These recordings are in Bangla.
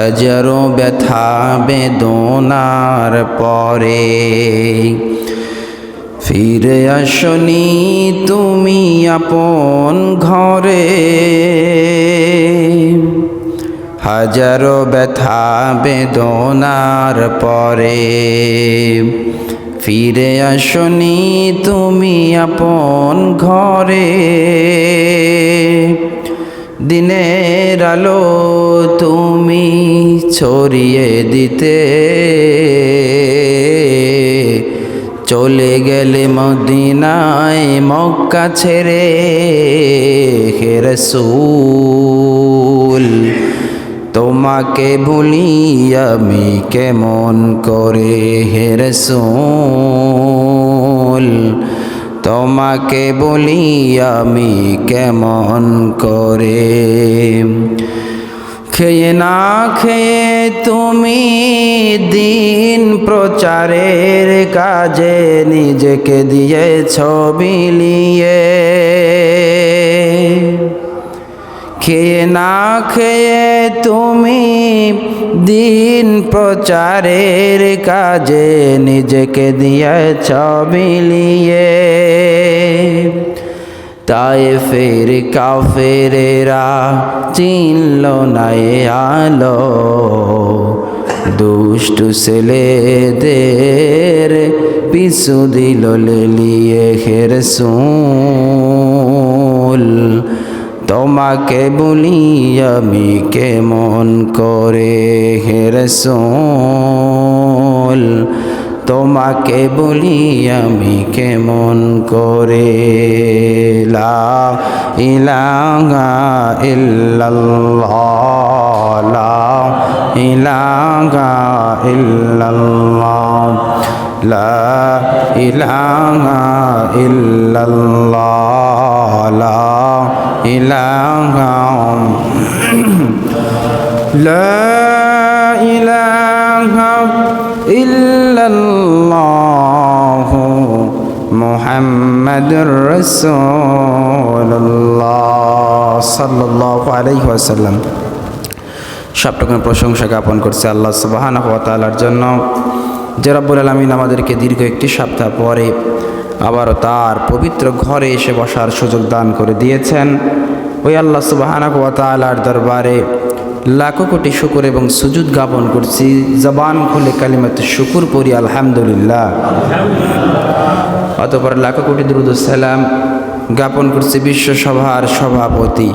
হাজারো ব্যথা বেদনার পরে ফিরে আসনি তুমি আপন ঘরে। হাজারো ব্যথা বেদনার পরে ফিরে আসনি তুমি আপন ঘরে। দিনের আলো তুমি ছড়িয়ে দিতে চলে গেলে মদিনায় মক্কা ছেড়ে। হে রাসূল তোমাকে ভুলি আমি কেমন করে। হে রাসূল তোমাকে বলি আমি কেমন করে। খেয়ে না খেয়ে তুমি দিন প্রচারের কাজে নিজেকে দিয়েছ বিলিয়ে। খেয়ে না খেয়ে তুমি দিন প্রচারের কাজে নিজেকে দিয়েছ বিলিয়ে। তায়েফের কাফেরেরা চিনল না এ আলো, দুষ্টু ছেলেদের পিছু দিল লেলিয়ে। হে রাসূল তোমাকে বলি আমি কেমন করে। হে রাসূল তোমাকে বলি আমি কেমন করে। লা ইলাহা ইল্লাল্লাহ, লা ইলাহা ইল্লাল্লাহ, লা ইলাহা ইল্লাল্লাহ, লা ইলাহা লা ইলাহা ইল্লাল্লাহ মুহাম্মাদুর রাসূলুল্লাহ সাল্লাল্লাহু আলাইহি ওয়াসাল্লাম। সবটুকুন প্রশংসা জ্ঞাপন করছে আল্লাহ সুবহানাহু ওয়া তাআলার জন্য, যে রব্বুল আলামিন আমাদেরকে দীর্ঘ একটি সপ্তাহ পরে আবারও তার পবিত্র ঘরে এসে বসার সুযোগ দান করে দিয়েছেন। ওই আল্লাহ সুবহানাহু ওয়া তাআলার দরবারে লাখো কোটি শুকর এবং সুজুদ জ্ঞাপন করছি। জবান খুলে কালিমাত শুকুর পড়ি আলহামদুলিল্লাহ। অতঃপর লাখো কোটি দুরূদ ও সালাম জ্ঞাপন করছি বিশ্বসভার সভাপতি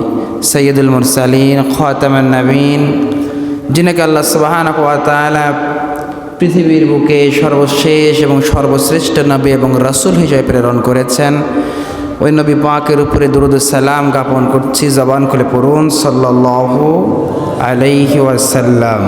সৈয়দুল মুরসালিন খাতামুন নবীন, যিনাকে আল্লাহ সুবহানাহু ওয়া তাআলা পৃথিবীর বুকে সর্বশেষ এবং সর্বশ্রেষ্ঠ নবী এবং রাসূল হিসেবে প্রেরণ করেছেন। ওই নবী পাকের উপরে দুরূদ ও সালাম জ্ঞাপন করছি। জবান খুলে পড়ুন সাল্লাল্লাহু আলাইহি ওয়াসাল্লাম।